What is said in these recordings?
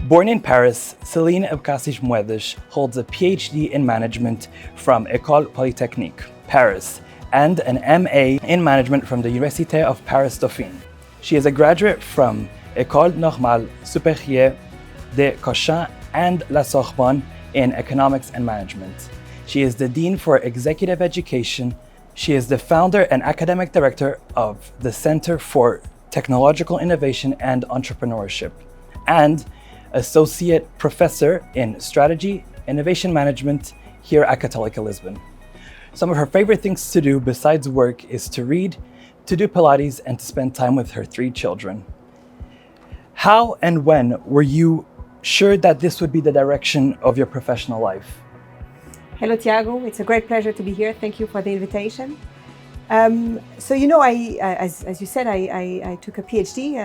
Born in Paris, Céline Abecassis Moedas holds a PhD in management from École Polytechnique, Paris, and an MA in management from the Université of Paris Dauphine. She is a graduate from École Normale Supérieure de Cochin and La Sorbonne in economics and management. She is the Dean for Executive Education. She is the founder and academic director of the Center for Technological Innovation and Entrepreneurship, and Associate Professor in Strategy, Innovation Management here at Católica-Lisbon. Some of her favorite things to do besides work is to read, to do Pilates, and to spend time with her 3 children. How and when were you sure that this would be the direction of your professional life? Hello, Tiago. It's a great pleasure to be here. Thank you for the invitation. As you said, I took a PhD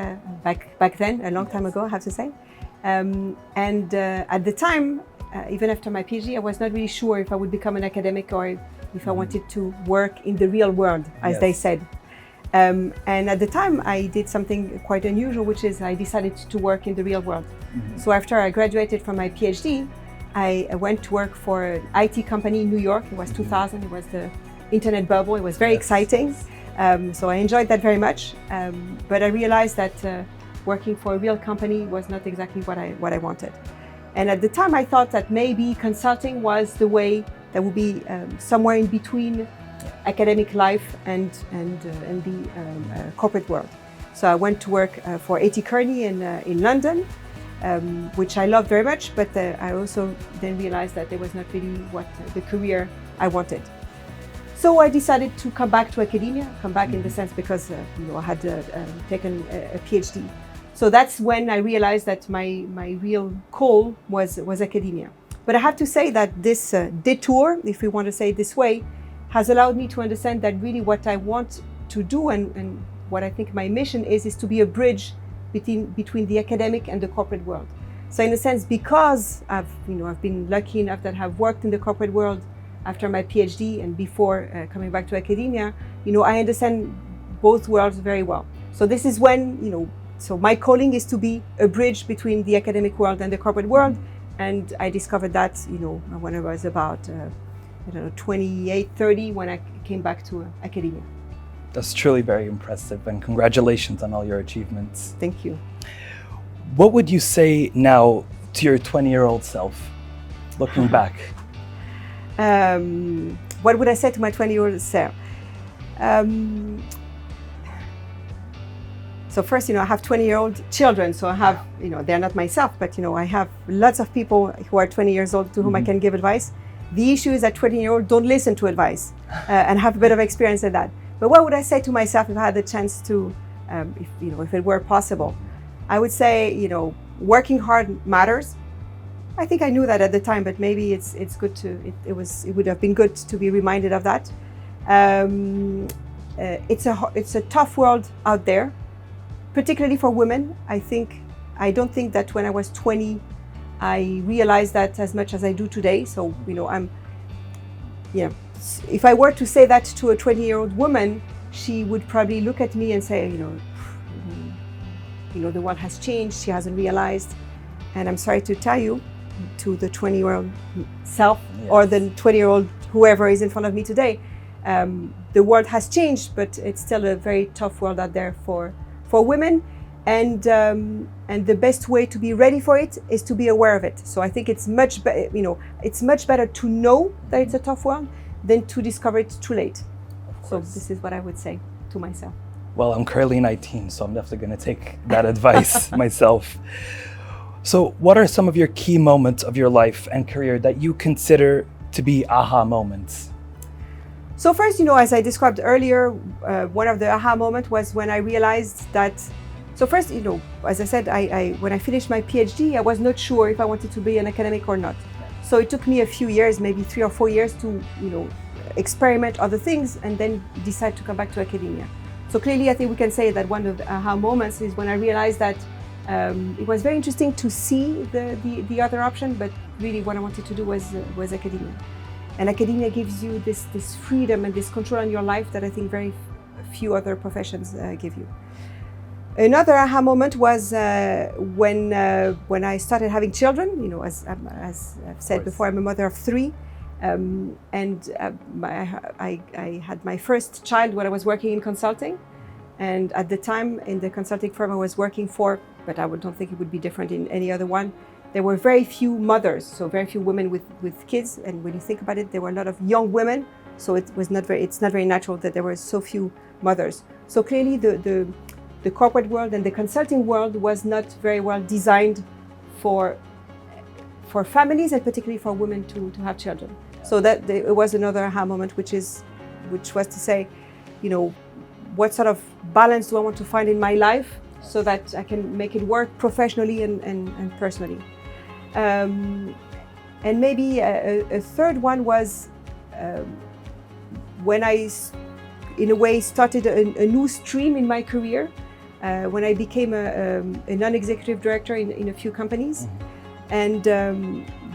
back then, a long time ago, I have to say. At the time, even after my PhD, I was not really sure if I would become an academic or if I wanted to work in the real world, as they said. And at the time, I did something quite unusual, which is I decided to work in the real world. So after I graduated from my PhD, I went to work for an IT company in New York. It was 2000, it was the internet bubble. It was very exciting. So I enjoyed that very much. But I realized that working for a real company was not exactly what I wanted. And at the time I thought that maybe consulting was the way that would be somewhere in between academic life and the corporate world. So I went to work for A.T. Kearney in London, which I loved very much, but I also then realized that it was not really what the career I wanted. So I decided to come back to academia, in the sense because I had taken a PhD. So that's when I realized that my real call was academia. But I have to say that this detour, if we want to say it this way, has allowed me to understand that really what I want to do and what I think my mission is to be a bridge between the academic and the corporate world. So in a sense, because I've been lucky enough that I've worked in the corporate world after my PhD and before coming back to academia, I understand both worlds very well. So this is when, so my calling is to be a bridge between the academic world and the corporate world. And I discovered that, when I was about, 28, 30, when I came back to academia. That's truly very impressive, and congratulations on all your achievements. Thank you. What would you say now to your 20-year-old self, looking back? What would I say to my 20-year-old self? So first, I have 20-year-old children, so I have, they're not myself, but I have lots of people who are 20 years old to whom I can give advice. The issue is that 20-year-olds don't listen to advice and have a bit of experience in that. But what would I say to myself if I had the chance to, if it were possible? I would say, working hard matters. I think I knew that at the time, but maybe it's good to, it would have been good to be reminded of that. It's a tough world out there, particularly for women. I don't think that when I was 20, I realized that as much as I do today. So, if I were to say that to a 20-year-old woman, she would probably look at me and say, the world has changed, she hasn't realized. And I'm sorry to tell you, to the 20-year-old self, or the 20-year-old whoever is in front of me today, the world has changed, but it's still a very tough world out there for women. And the best way to be ready for it is to be aware of it. So I think it's much better to know that it's a tough world than to discover it too late. So this is what I would say to myself. Well, I'm currently 19, so I'm definitely going to take that advice myself. So what are some of your key moments of your life and career that you consider to be aha moments? So first, as I described earlier, one of the aha moments was when I realized that. So first, as I said, when I finished my PhD, I was not sure if I wanted to be an academic or not. So it took me a few years, maybe 3 or 4 years, to experiment other things and then decide to come back to academia. So clearly, I think we can say that one of the aha moments is when I realized that it was very interesting to see the other option, but really what I wanted to do was academia. And academia gives you this freedom and this control on your life that I think very few other professions give you. Another aha moment was when I started having children. You know, as I've said before, I'm a mother of 3, I had my first child when I was working in consulting, and at the time in the consulting firm I was working for, but I don't think it would be different in any other one. There were very few mothers, so very few women with kids, and when you think about it, there were a lot of young women. So it's not very natural that there were so few mothers. So clearly the corporate world and the consulting world was not very well designed for families, and particularly for women to have children. So that it was another aha moment, which was to say, you know, what sort of balance do I want to find in my life so that I can make it work professionally and personally. And maybe a third one was when I, in a way, started a new stream in my career, when I became a non-executive director in a few companies. And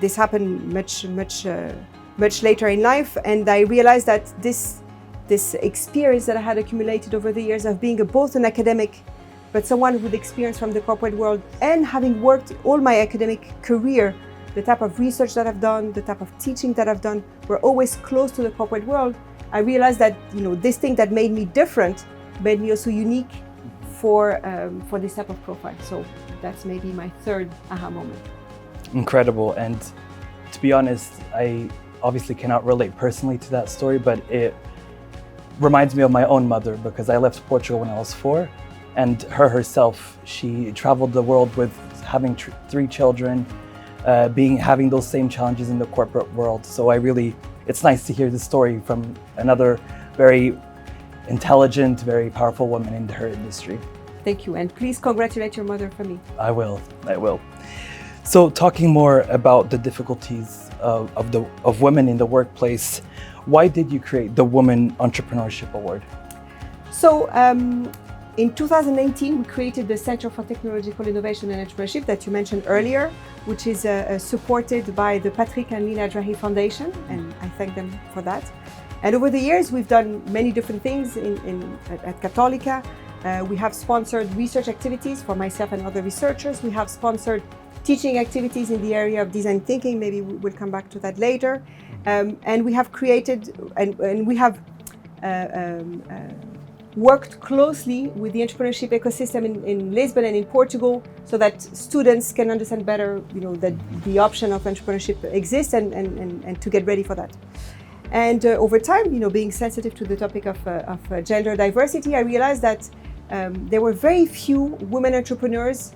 this happened much later in life, and I realized that this experience that I had accumulated over the years of being both an academic, but someone with experience from the corporate world, and having worked all my academic career, the type of research that I've done, the type of teaching that I've done, were always close to the corporate world. I realized that, you know, this thing that made me different made me also unique for this type of profile. So that's maybe my third aha moment. Incredible. And to be honest, I obviously cannot relate personally to that story, but it reminds me of my own mother, because I left Portugal when I was 4, and herself, she traveled the world with having 3 children, having those same challenges in the corporate world. So it's nice to hear the story from another very intelligent, very powerful woman in her industry. Thank you, and please congratulate your mother for me. I will. So talking more about the difficulties of women in the workplace, why did you create the Women Entrepreneurship Award? So in 2019, we created the Center for Technological Innovation and Entrepreneurship that you mentioned earlier, which is supported by the Patrick and Lina Drahi Foundation, and I thank them for that. And over the years, we've done many different things at Católica. We have sponsored research activities for myself and other researchers. We have sponsored teaching activities in the area of design thinking. Maybe we'll come back to that later. And we have created, and we have worked closely with the entrepreneurship ecosystem in Lisbon and in Portugal, so that students can understand better, you know, that the option of entrepreneurship exists, and to get ready for that. And over time, you know, being sensitive to the topic of gender diversity, I realized that there were very few women entrepreneurs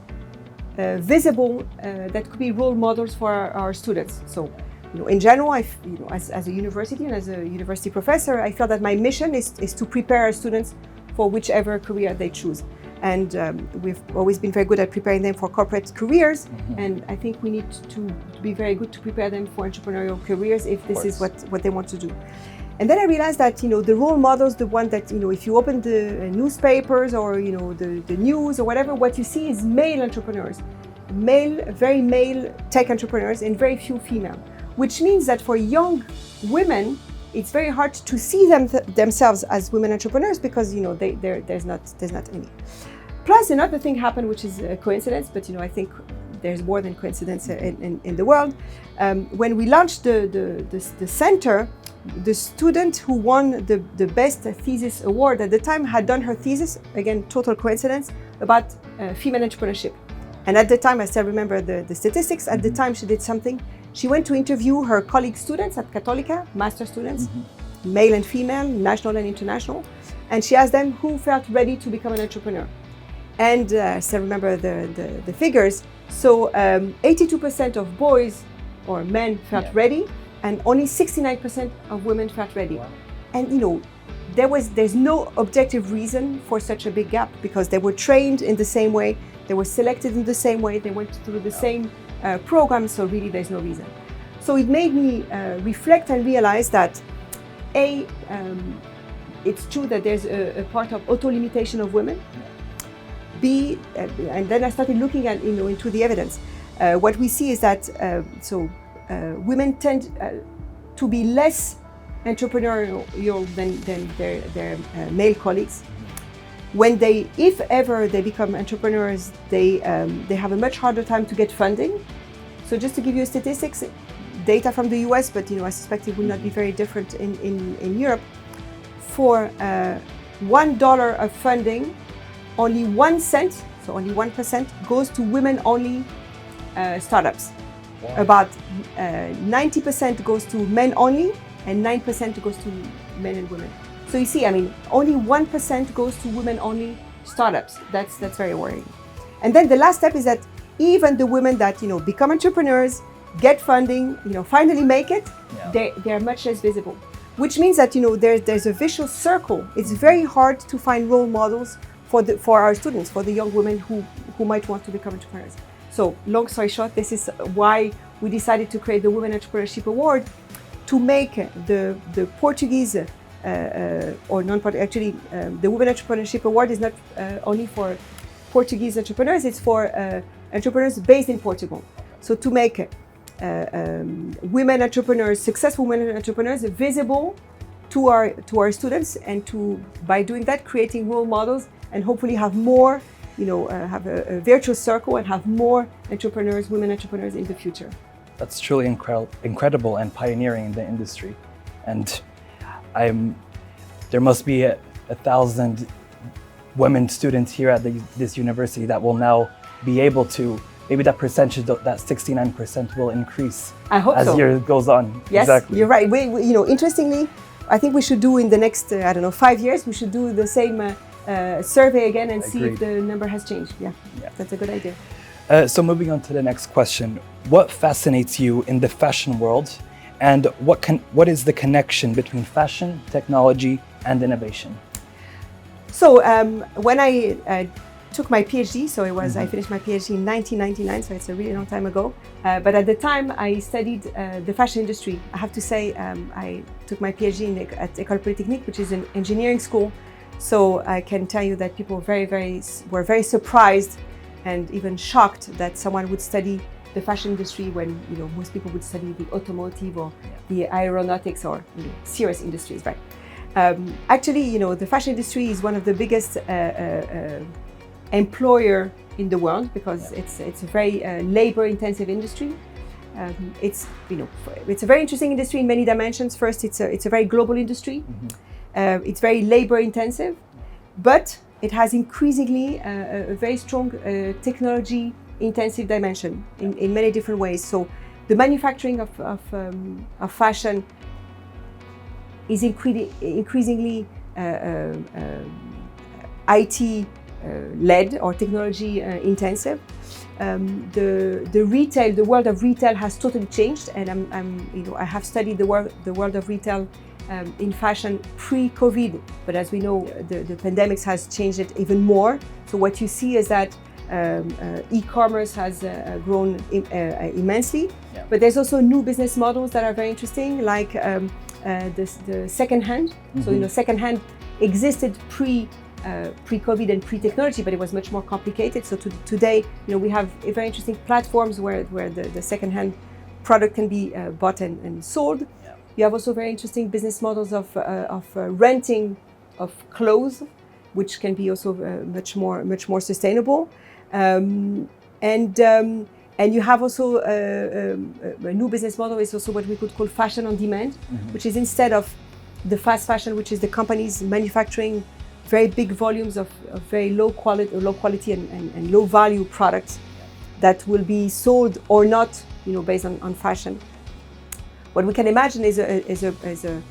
visible that could be role models for our students. So, you know, in general, as a university and as a university professor, I felt that my mission is to prepare our students for whichever career they choose. And we've always been very good at preparing them for corporate careers. And I think we need to be very good to prepare them for entrepreneurial careers if this is what they want to do. And then I realized that, you know, the role models, the one that, you know, if you open the newspapers or, you know, the news or whatever, what you see is male entrepreneurs, very male tech entrepreneurs, and very few female, which means that for young women, it's very hard to see themselves as women entrepreneurs, because, you know, there's not any. Plus, another thing happened, which is a coincidence, but, you know, I think there's more than coincidence in the world. When we launched the center, the student who won the best thesis award at the time had done her thesis, again, total coincidence, about female entrepreneurship. And at the time, I still remember the statistics. At the time, she did something. She went to interview her colleague students at Católica, master students, male and female, national and international. And she asked them who felt ready to become an entrepreneur. And I still remember the figures. So 82% of boys or men felt ready, and only 69% of women felt ready. Wow. And, you know, there's no objective reason for such a big gap, because they were trained in the same way, they were selected in the same way, they went through the same program, so really there's no reason. So it made me reflect and realize that it's true that there's a part of auto-limitation of women. And then I started looking at, you know, into the evidence. What we see is that women tend to be less entrepreneurial than their male colleagues. if ever they become entrepreneurs, they have a much harder time to get funding. So just to give you statistics, data from the US, but I suspect it will not be very different in Europe. For $1 of funding, only 1 cent, so only 1%, goes to women-only startups. Wow. About 90% goes to men-only, and 9% goes to men and women. So you see, only 1% goes to women-only startups. That's very worrying. And then the last step is that even the women that become entrepreneurs, get funding, finally make it, they are much less visible. Which means that there's a vicious circle. It's very hard to find role models for our students, for the young women who might want to become entrepreneurs. So long story short, this is why we decided to create the Women Entrepreneurship Award, to make the Portuguese or non-Portuguese. Actually, the Women Entrepreneurship Award is not only for Portuguese entrepreneurs; it's for entrepreneurs based in Portugal. So to make women entrepreneurs, successful women entrepreneurs, visible to our students, and by doing that, creating role models, and hopefully have more, have a virtuous circle and have more entrepreneurs, women entrepreneurs in the future. That's truly incredible and pioneering in the industry. And there must be 1,000 women students here at this university that will now be able to, maybe that percentage, that 69% will increase. I hope as so. year goes on. Yes, exactly. You're right. Interestingly, I think we should do in the next, 5 years, we should do the same survey again and see if the number has changed. Yeah, that's a good idea. So moving on to the next question, what fascinates you in the fashion world, and what is the connection between fashion, technology, and innovation? So when I took my PhD, so I finished my PhD in 1999, so it's a really long time ago. But at the time, I studied the fashion industry. I have to say, I took my PhD at École Polytechnique, which is an engineering school. So I can tell you that people were very surprised and even shocked that someone would study the fashion industry when most people would study the automotive or the aeronautics or serious industries, right? Actually, the fashion industry is one of the biggest employer in the world, because it's a very labor-intensive industry. It's a very interesting industry in many dimensions. First, it's a very global industry. It's very labor-intensive, but it has increasingly a very strong technology-intensive dimension in many different ways. So the manufacturing of fashion is increasingly IT led or technology intensive. The world of retail has totally changed, and I have studied the world of retail in fashion pre-COVID, but as we know, the pandemic has changed it even more. So what you see is that e-commerce has grown immensely, but there's also new business models that are very interesting, like the second-hand. So second-hand existed pre-COVID and pre-technology, but it was much more complicated. So today, we have very interesting platforms where the second-hand product can be bought and sold. You have also very interesting business models of renting of clothes, which can be also much more sustainable. And you have also a new business model is also what we could call fashion on demand, which is instead of the fast fashion, which is the companies manufacturing very big volumes of very low quality and low value products that will be sold or not, based on fashion. What we can imagine is a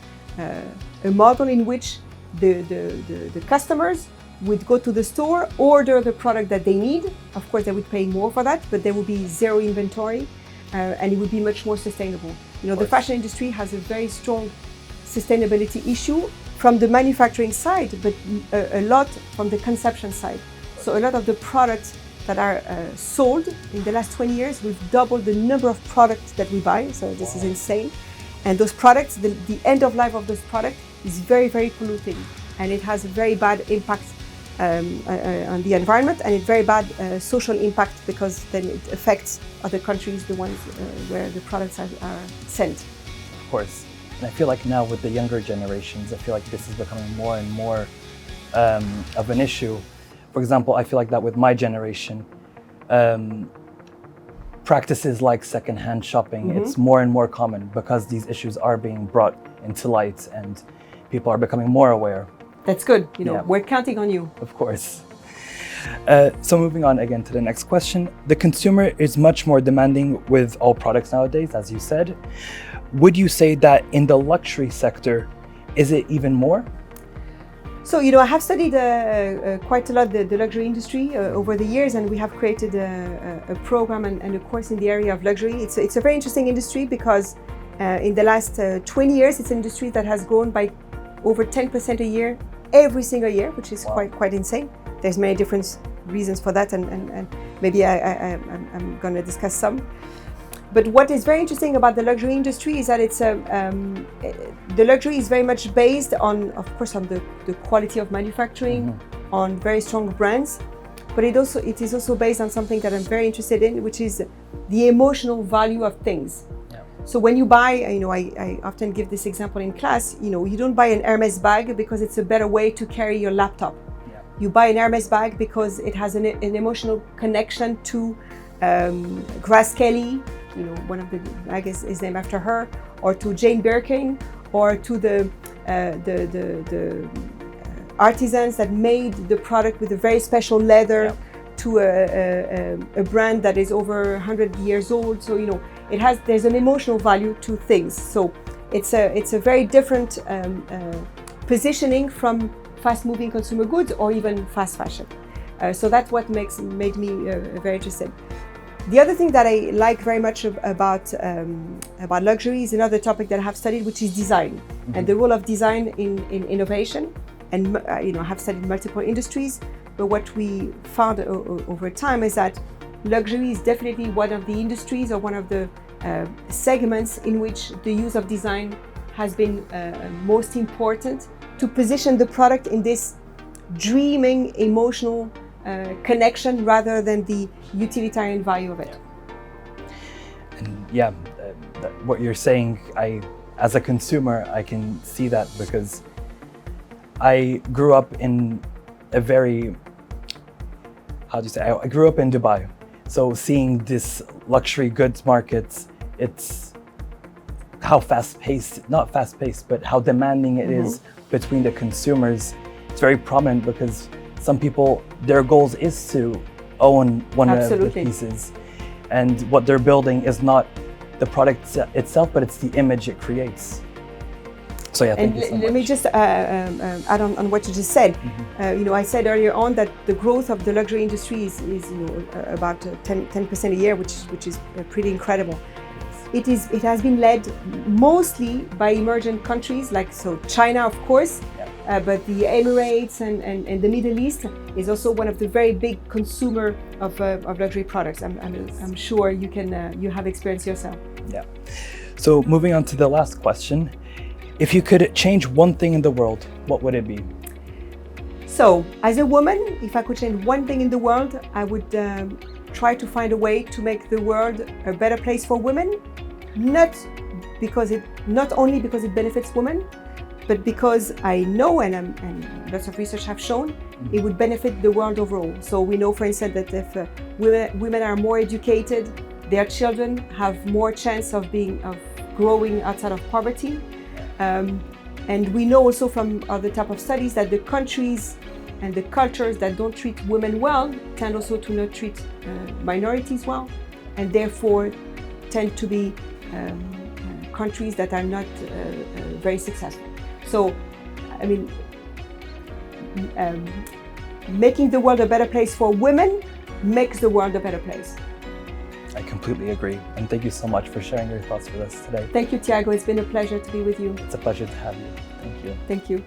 model in which the customers would go to the store, order the product that they need. Of course, they would pay more for that, but there would be zero inventory, and it would be much more sustainable. The fashion industry has a very strong sustainability issue from the manufacturing side, but a lot from the consumption side. So a lot of the products that are sold in the last 20 years, we've doubled the number of products that we buy. So this is insane. And those products, the end of life of those products is very, very polluting. And it has a very bad impact on the environment, and a very bad social impact, because then it affects other countries, the ones where the products are sent. Of course. And I feel like now with the younger generations, I feel like this is becoming more and more of an issue. For example, I feel like that with my generation, practices like secondhand shopping, it's more and more common because these issues are being brought into light and people are becoming more aware. That's good. We're counting on you. Of course. So moving on again to the next question. The consumer is much more demanding with all products nowadays, as you said. Would you say that in the luxury sector, is it even more? So, I have studied quite a lot the luxury industry over the years, and we have created a program and a course in the area of luxury. It's a very interesting industry because in the last 20 years, it's an industry that has grown by over 10% a year, every single year, which is quite insane. There's many different reasons for that, and maybe I'm going to discuss some. But what is very interesting about the luxury industry is that the luxury is very much based on, of course, on the quality of manufacturing, on very strong brands, but it is also based on something that I'm very interested in, which is the emotional value of things. Yeah. So when you buy, I often give this example in class. You don't buy an Hermes bag because it's a better way to carry your laptop. Yeah. You buy an Hermes bag because it has an emotional connection to Grace Kelly. One of the bag is named after her, or to Jane Birkin, or to the artisans that made the product with a very special leather, to a brand that is over 100 years old. So there's an emotional value to things. So it's a very different positioning from fast-moving consumer goods or even fast fashion. So that's what made me very interested. The other thing that I like very much about luxury is another topic that I have studied, which is design, and the role of design in innovation. And I have studied multiple industries, but what we found over time is that luxury is definitely one of the industries or one of the segments in which the use of design has been most important to position the product in this dreaming, emotional connection rather than the utilitarian value of it. And what you're saying, as a consumer, I can see that because I grew up in a very, I grew up in Dubai. So seeing this luxury goods markets, it's how not fast-paced, but how demanding it is between the consumers. It's very prominent because some people, their goals is to own one of the pieces. And what they're building is not the product itself, but it's the image it creates. So thank you so much. Let me just add on what you just said. I said earlier on that the growth of the luxury industry is about 10% a year, which is pretty incredible. It has been led mostly by emerging countries like China, of course, but the Emirates and the Middle East is also one of the very big consumer of luxury products. I'm sure you have experience yourself. Yeah. So moving on to the last question. If you could change one thing in the world, what would it be? So, as a woman, if I could change one thing in the world, I would try to find a way to make the world a better place for women, not only because it benefits women, but because I know, and lots of research have shown, it would benefit the world overall. So we know, for instance, that if women are more educated, their children have more chance of growing outside of poverty. And we know also from other type of studies that the countries and the cultures that don't treat women well tend also to not treat minorities well, and therefore tend to be countries that are not very successful. So, making the world a better place for women makes the world a better place. I completely agree. And thank you so much for sharing your thoughts with us today. Thank you, Thiago. It's been a pleasure to be with you. It's a pleasure to have you. Thank you. Thank you.